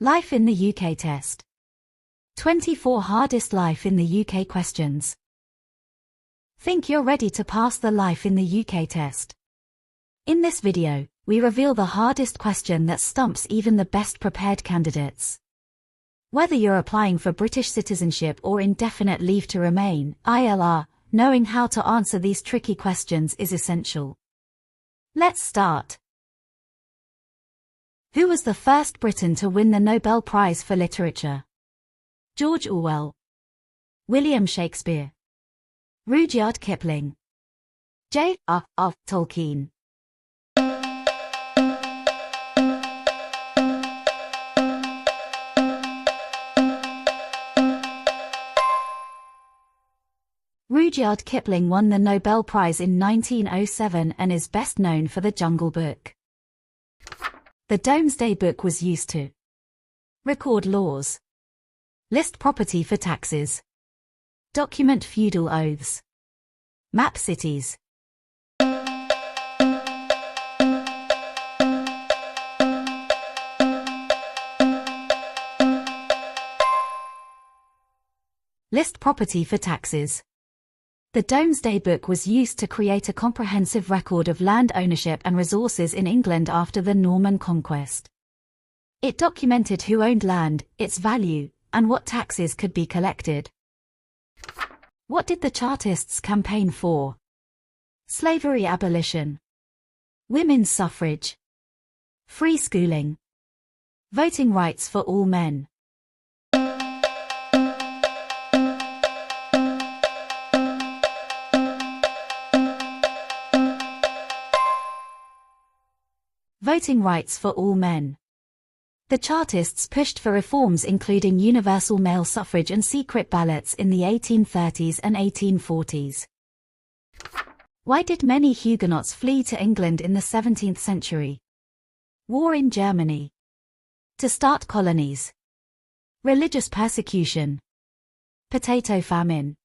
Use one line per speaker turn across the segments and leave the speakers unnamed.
Life in the UK test. 24 hardest life in the UK questions. Think you're ready to pass the life in the UK test? In this video, we reveal the hardest question that stumps even the best prepared candidates. Whether you're applying for British citizenship or indefinite leave to remain, ILR, knowing how to answer these tricky questions is essential. Let's start. Who was the first Briton to win the Nobel Prize for Literature? George Orwell, William Shakespeare, Rudyard Kipling, J.R.R. Tolkien. Rudyard Kipling won the Nobel Prize in 1907 and is best known for The Jungle Book. The Domesday Book was used to record laws, list property for taxes, document feudal oaths, map cities. List property for taxes. The Domesday Book was used to create a comprehensive record of land ownership and resources in England after the Norman conquest. It documented who owned land, its value, and what taxes could be collected. What did the Chartists campaign for? Slavery abolition, women's suffrage, free schooling, voting rights for all men. Voting rights for all men. The Chartists pushed for reforms including universal male suffrage and secret ballots in the 1830s and 1840s. Why did many Huguenots flee to England in the 17th century? War in Germany. To start colonies. Religious persecution. Potato famine.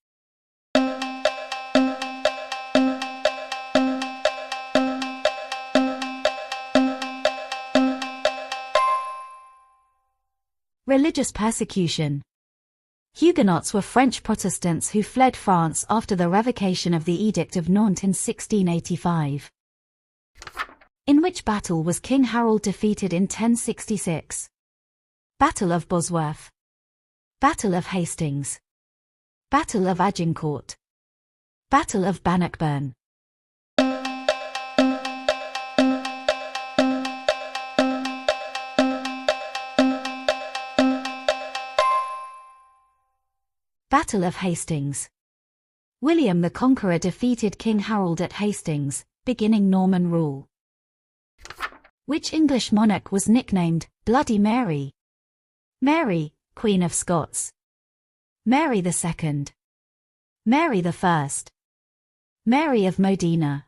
Religious persecution. Huguenots were French Protestants who fled France after the revocation of the Edict of Nantes in 1685. In which battle was King Harold defeated in 1066? Battle of Bosworth, Battle of Hastings, Battle of Agincourt, Battle of Bannockburn. Battle of Hastings. William the Conqueror defeated King Harold at Hastings, beginning Norman rule. Which English monarch was nicknamed Bloody Mary? Mary, Queen of Scots. Mary II. Mary I. Mary of Modena.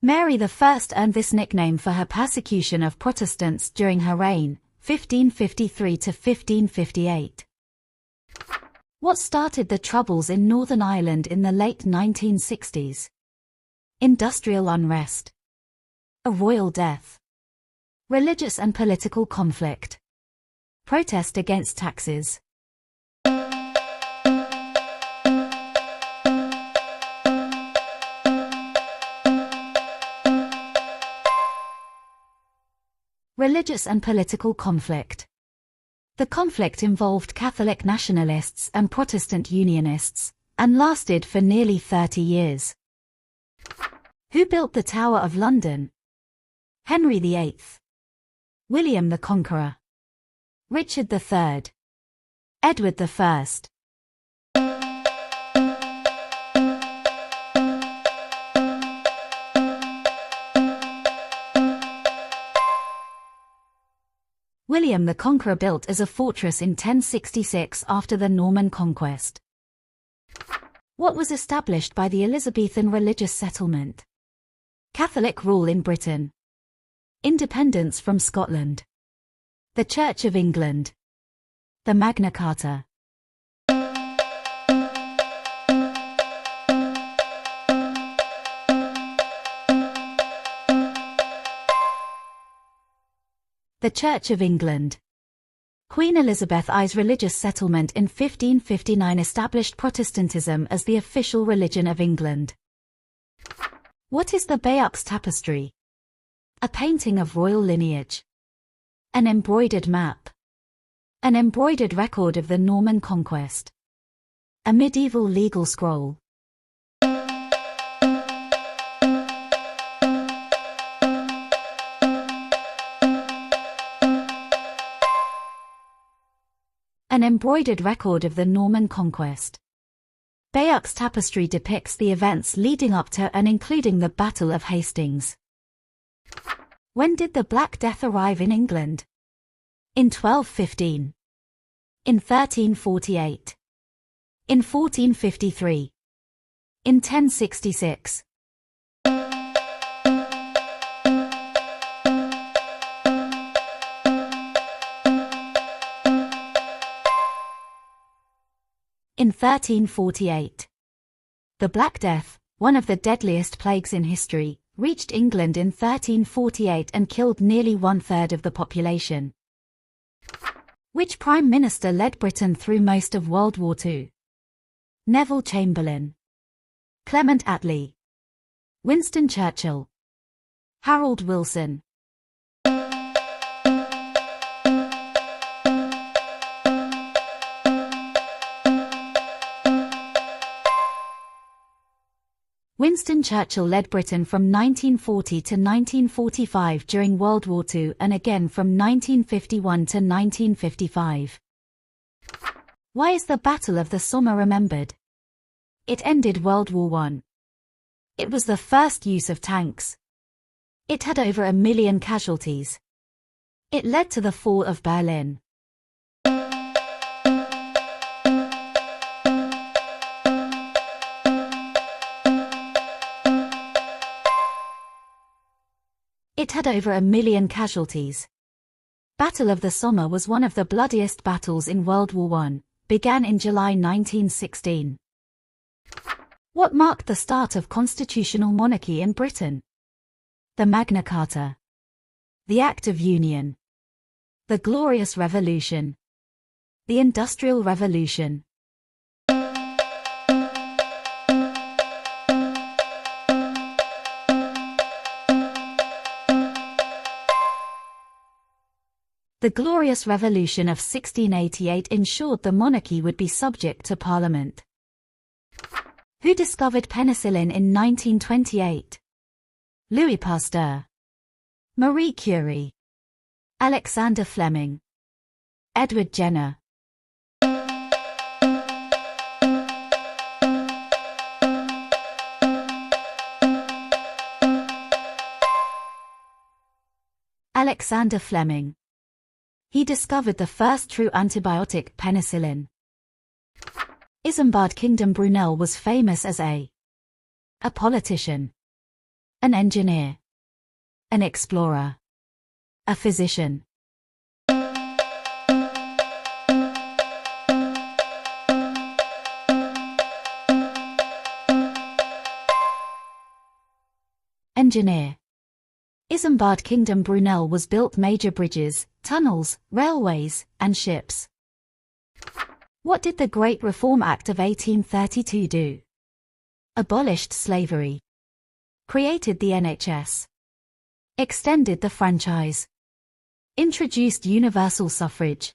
Mary I earned this nickname for her persecution of Protestants during her reign, 1553 to 1558. What started the Troubles in Northern Ireland in the late 1960s? Industrial unrest. A royal death. Religious and political conflict. Protest against taxes. Religious and political conflict. The conflict involved Catholic nationalists and Protestant unionists, and lasted for nearly 30 years. Who built the Tower of London? Henry VIII. William the Conqueror. Richard III. Edward I. William the Conqueror built as a fortress in 1066 after the Norman conquest. What was established by the Elizabethan religious settlement? Catholic rule in Britain. Independence from Scotland. The Church of England. The Magna Carta. The Church of England. Queen Elizabeth I's religious settlement in 1559 established Protestantism as the official religion of England. What is the Bayeux Tapestry? A painting of royal lineage. An embroidered map. An embroidered record of the Norman conquest. A medieval legal scroll. An embroidered record of the Norman conquest. Bayeux Tapestry depicts the events leading up to and including the Battle of Hastings. When did the Black Death arrive in England? In 1215. In 1348. In 1453. In 1066. In 1348. The Black Death, one of the deadliest plagues in history, reached England in 1348 and killed nearly one-third of the population. Which Prime Minister led Britain through most of World War II? Neville Chamberlain. Clement Attlee. Winston Churchill. Harold Wilson. Winston Churchill led Britain from 1940 to 1945 during World War II and again from 1951 to 1955. Why is the Battle of the Somme remembered? It ended World War I. It was the first use of tanks. It had over 1 million casualties. It led to the fall of Berlin. It had over 1 million casualties. Battle of the Somme was one of the bloodiest battles in World War I, began in July 1916. What marked the start of constitutional monarchy in Britain? The Magna Carta. The Act of Union. The Glorious Revolution. The Industrial Revolution. The Glorious Revolution of 1688 ensured the monarchy would be subject to Parliament. Who discovered penicillin in 1928? Louis Pasteur. Marie Curie. Alexander Fleming. Edward Jenner. Alexander Fleming. He discovered the first true antibiotic, penicillin. Isambard Kingdom Brunel was famous as a politician, an engineer, an explorer, a physician. Engineer. Isambard Kingdom Brunel was built major bridges, tunnels, railways, and ships. What did the Great Reform Act of 1832 do? Abolished slavery. Created the NHS. Extended the franchise. Introduced universal suffrage.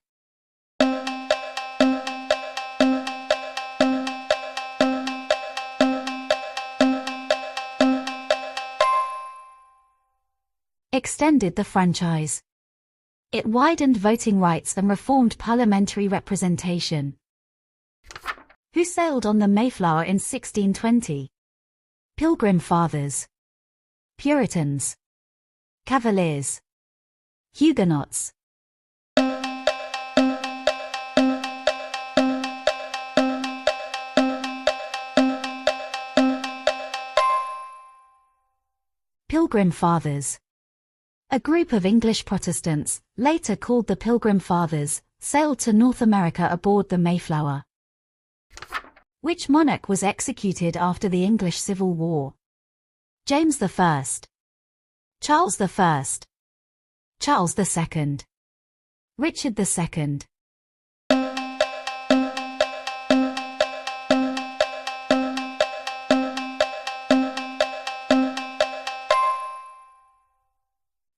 Extended the franchise. It widened voting rights and reformed parliamentary representation. Who sailed on the Mayflower in 1620? Pilgrim Fathers. Puritans. Cavaliers. Huguenots. Pilgrim Fathers. A group of English Protestants, later called the Pilgrim Fathers, sailed to North America aboard the Mayflower. Which monarch was executed after the English Civil War? James I. Charles I. Charles II. Richard II.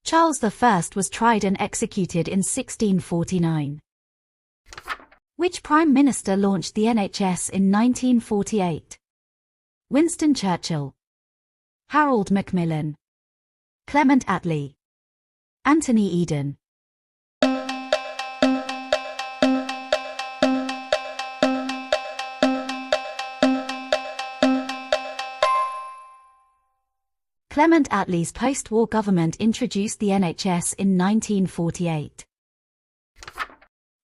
Charles I was tried and executed in 1649. Which Prime Minister launched the NHS in 1948? Winston Churchill, Harold Macmillan, Clement Attlee, Anthony Eden. Clement Attlee's post-war government introduced the NHS in 1948.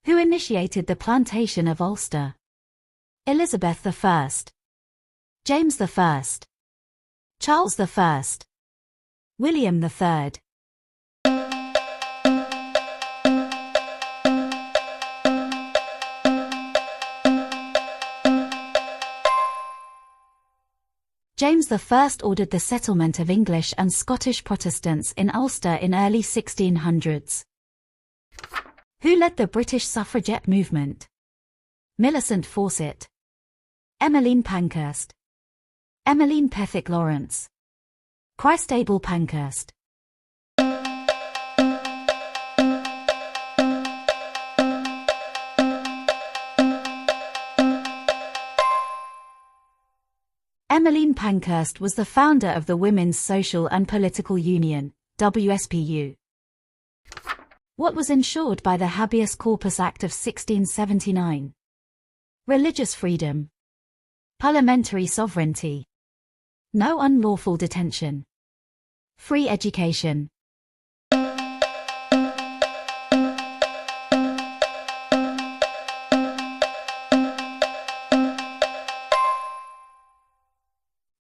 Who initiated the plantation of Ulster? Elizabeth I, James I, Charles I, William III. James I ordered the settlement of English and Scottish Protestants in Ulster in early 1600s. Who led the British suffragette movement? Millicent Fawcett, Emmeline Pankhurst, Emmeline Pethick Lawrence, Christabel Pankhurst. Emmeline Pankhurst was the founder of the Women's Social and Political Union, WSPU. What was ensured by the Habeas Corpus Act of 1679? Religious freedom, parliamentary sovereignty, no unlawful detention, free education.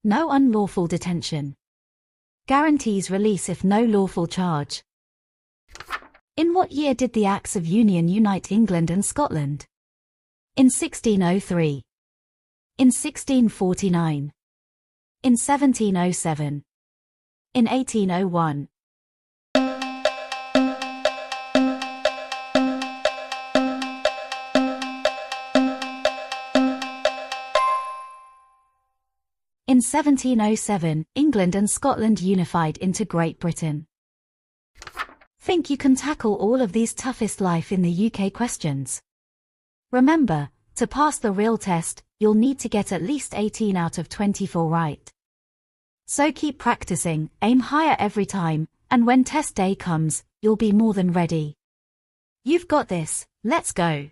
No unlawful detention. Guarantees release if no lawful charge. In what year did the Acts of Union unite England and Scotland? In 1603. In 1649. In 1707. In 1801. In 1707, England and Scotland unified into Great Britain. Think you can tackle all of these toughest life in the UK questions? Remember, to pass the real test, you'll need to get at least 18 out of 24 right. So keep practicing, aim higher every time, and when test day comes, you'll be more than ready. You've got this, let's go.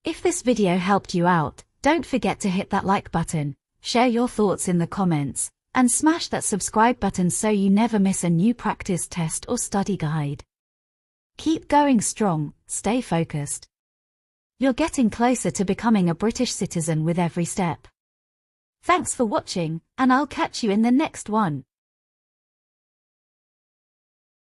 If this video helped you out, don't forget to hit that like button. Share your thoughts in the comments, and smash that subscribe button so you never miss a new practice test or study guide. Keep going strong, stay focused. You're getting closer to becoming a British citizen with every step. Thanks for watching, and I'll catch you in the next one.